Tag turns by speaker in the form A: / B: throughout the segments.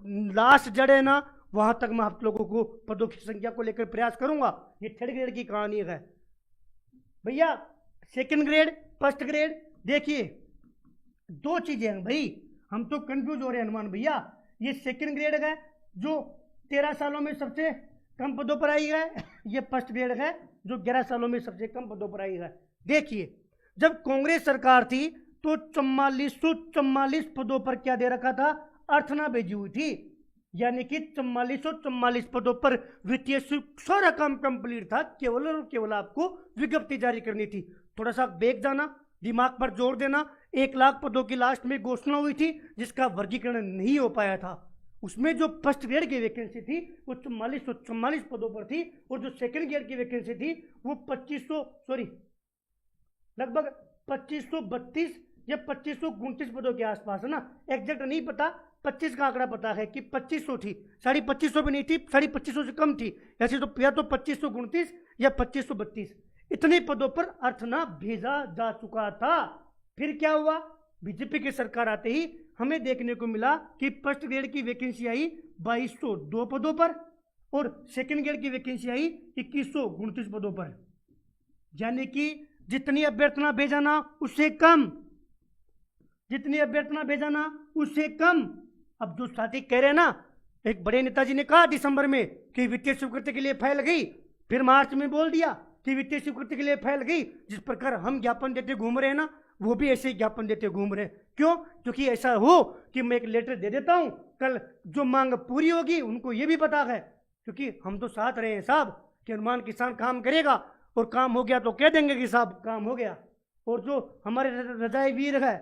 A: Last जड़े ना वहां तक मैं आप लोगों को पदों की संख्या को लेकर प्रयास करूंगा। ये थर्ड ग्रेड की कहानी है भैया। सेकंड ग्रेड, फर्स्ट ग्रेड, देखिए दो चीजें हैं भाई, हम तो कंफ्यूज हो रहे हैं हनुमान भैया। ये सेकंड ग्रेड है जो 13 सालों में सबसे कम पदों पर आई है, ये फर्स्ट ग्रेड है जो 11 सालों में सबसे कम पदों पर आई है। देखिए जब कांग्रेस सरकार थी तो 4444 पदों पर क्या दे रखा था, अर्थना भेजी हुई थी, यानी कि 4444 पदों पर वित्तीय सारा काम कंप्लीट था, केवल और केवल आपको विज्ञप्ति जारी करनी थी। थोड़ा सा बेग जाना, दिमाग पर जोर देना। 1 लाख पदों की लास्ट में घोषणा हुई थी जिसका वर्गीकरण नहीं हो पाया था। उसमें जो फर्स्ट ग्रेड की वैकेंसी थी वो 4444 पदों पर थी, और जो सेकंड ग्रेड की वैकेंसी थी वो 2500 लगभग 2532 या 2529 पदों के आसपास है ना, एग्जैक्ट नहीं पता, 25 का आंकड़ा पता है कि 2500 थी, 2550 भी नहीं थी, 2550 से कम थी, ऐसे तो या तो 2529 या 2532 इतने पदों पर अर्थना भेजा जा चुका था। फिर क्या हुआ, बीजेपी की सरकार आते ही हमें देखने को मिला कि फर्स्ट ग्रेड की वैकेंसी आई 2202 पदों पर और सेकंड ग्रेड की वैकेंसी आई 2129 पदों पर, यानी कि जितनी अभ्यर्थना भेजा ना उससे कम, जितनी अभ्यर्थना भेजा ना उससे कम। अब जो साथी कह रहे हैं ना, एक बड़े नेताजी ने कहा दिसंबर में कि वित्तीय स्वीकृति के लिए फैल गई, फिर मार्च में बोल दिया कि वित्तीय स्वीकृति के लिए फैल गई। जिस प्रकार हम ज्ञापन देते घूम रहे हैं ना, वो भी ऐसे ही ज्ञापन देते घूम रहे हैं। क्यों? क्योंकि ऐसा हो कि मैं एक लेटर दे देता हूं, कल जो मांग पूरी होगी उनको ये भी पता है, क्योंकि हम तो साथ रहे हैं साहब कि हनुमान किसान काम करेगा, और काम हो गया तो कह देंगे कि साहब काम हो गया। और जो हमारे रजाई वीर है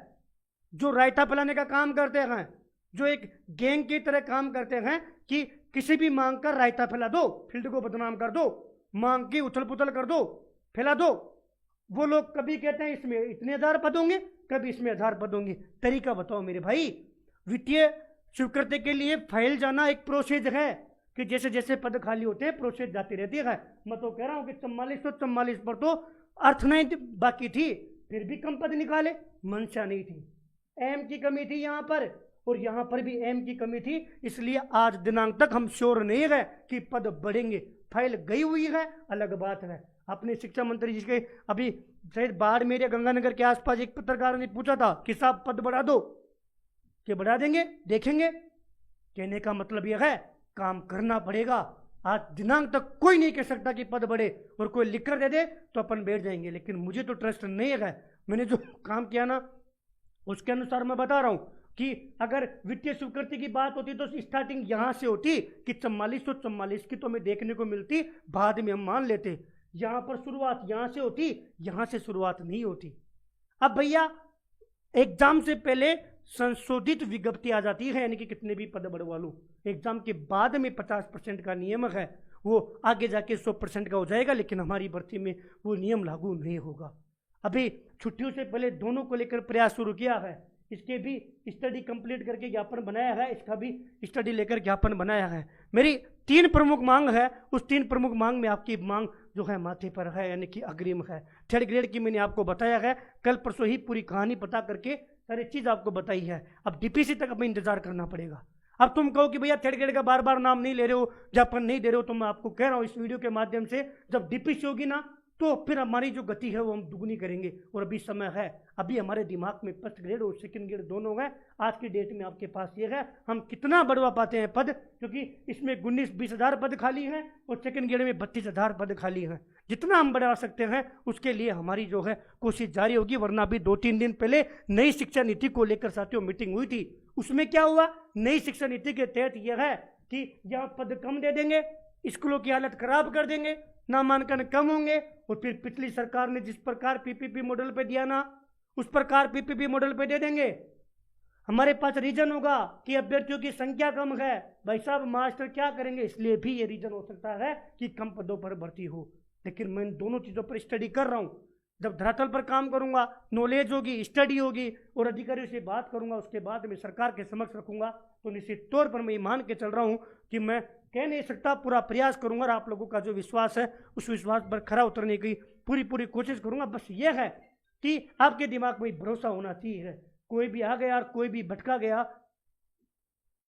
A: जो रायता फैलाने का काम करते हैं, जो एक गैंग की तरह काम करते हैं कि किसी भी मांग का रायता फैला दो, फील्ड को बदनाम कर दो, मांग की उथल पुथल कर दो, फैला दो। वो लोग कभी कहते हैं इसमें इतने 1000 पद होंगे, कभी इसमें 1000 पद होंगे। तरीका बताओ मेरे भाई। वित्तीय स्वीकृति के लिए फाइल जाना एक प्रोसेस है कि जैसे जैसे पद खाली होते हैं प्रोसेस जाती रहती है। मैं तो कह रहा हूं कि 4444 पर तो अर्थ नहीं बाकी थी, फिर भी कम पद निकाले, मंशा नहीं थी, एम की कमी थी यहाँ पर, और यहाँ पर भी एम की कमी थी, इसलिए आज दिनांक तक हम श्योर नहीं है कि पद बढ़ेंगे। फाइल गई हुई है अलग बात है। अपने शिक्षा मंत्री जी के अभी शायद बाड़मेर या गंगानगर के आसपास एक पत्रकार ने पूछा था कि साहब पद बढ़ा दो, कि बढ़ा देंगे देखेंगे। कहने का मतलब यह है काम करना पड़ेगा। आज दिनांक तक कोई नहीं कह सकता कि पद बढ़े, और कोई लिख कर दे दे तो अपन बैठ जाएंगे, लेकिन मुझे तो ट्रस्ट नहीं है। मैंने जो काम किया ना उसके अनुसार मैं बता रहा हूं कि अगर वित्तीय स्वीकृति की बात होती तो स्टार्टिंग यहां से होती कि 4444 की तो हमें देखने को मिलती, बाद में हम मान लेते। यहां पर शुरुआत यहां से होती, यहां से शुरुआत नहीं होती। अब भैया एग्जाम से पहले संशोधित विज्ञप्ति आ जाती है, यानी कि कितने भी पद बढ़वा लो। एग्जाम के बाद में 50% का नियम है, वो आगे जाके 100% का हो जाएगा, लेकिन हमारी भर्ती में वो नियम लागू नहीं होगा। अभी छुट्टियों से पहले दोनों को लेकर प्रयास शुरू किया है, इसके भी स्टडी कंप्लीट करके ज्ञापन बनाया है, इसका भी स्टडी लेकर ज्ञापन बनाया है। मेरी 3 प्रमुख मांग है, उस 3 प्रमुख मांग में आपकी मांग जो है माथे पर है, यानी कि अग्रिम है। थर्ड ग्रेड की मैंने आपको बताया है, कल परसों ही पूरी कहानी पता करके सारी चीज आपको बताई है। अब डीपीसी तक हमें इंतजार करना पड़ेगा। अब तुम कहो कि भैया थर्ड ग्रेड का बार बार नाम नहीं ले रहे हो, ज्ञापन नहीं दे रहे हो, तो मैं आपको कह रहा हूं इस वीडियो के माध्यम से, जब डीपीसी होगी ना तो फिर हमारी जो गति है वो हम दुगनी करेंगे। और अभी समय है, अभी हमारे दिमाग में फर्स्ट ग्रेड और सेकंड ग्रेड दोनों है। आज की डेट में आपके पास ये है हम कितना बढ़वा पाते हैं पद, क्योंकि इसमें 19-20 हज़ार पद खाली हैं और सेकंड ग्रेड में 32,000 पद खाली हैं। जितना हम बढ़ा सकते हैं उसके लिए हमारी जो है कोशिश जारी होगी। वरना अभी 2-3 दिन पहले नई शिक्षा नीति को लेकर साथियों मीटिंग हुई थी, उसमें क्या हुआ, नई शिक्षा नीति के तहत यह है कि यहाँ पद कम दे देंगे, स्कूलों की हालत खराब कर देंगे, नामांकन कम होंगे, और फिर पिछली सरकार ने जिस प्रकार पीपीपी मॉडल पे दिया ना उस प्रकार पीपीपी मॉडल पे दे देंगे। हमारे पास रीजन होगा कि अभ्यर्थियों की संख्या कम है, भाई साहब मास्टर क्या करेंगे, इसलिए भी ये रीजन हो सकता है कि कम पदों पर भर्ती हो। लेकिन मैं इन दोनों चीजों पर स्टडी कर रहा हूं, जब धरातल पर काम करूंगा, नॉलेज होगी, स्टडी होगी और अधिकारियों से बात करूंगा, उसके बाद मैं सरकार के समक्ष रखूंगा, तो निश्चित तौर पर मैं ये मान के चल रहा हूं कि मैं कह नहीं सकता, पूरा प्रयास करूंगा और आप लोगों का जो विश्वास है उस विश्वास पर खरा उतरने की पूरी कोशिश करूंगा। बस ये है कि आपके दिमाग में भरोसा होना चाहिए। कोई भी आ गया और कोई भी भटका गया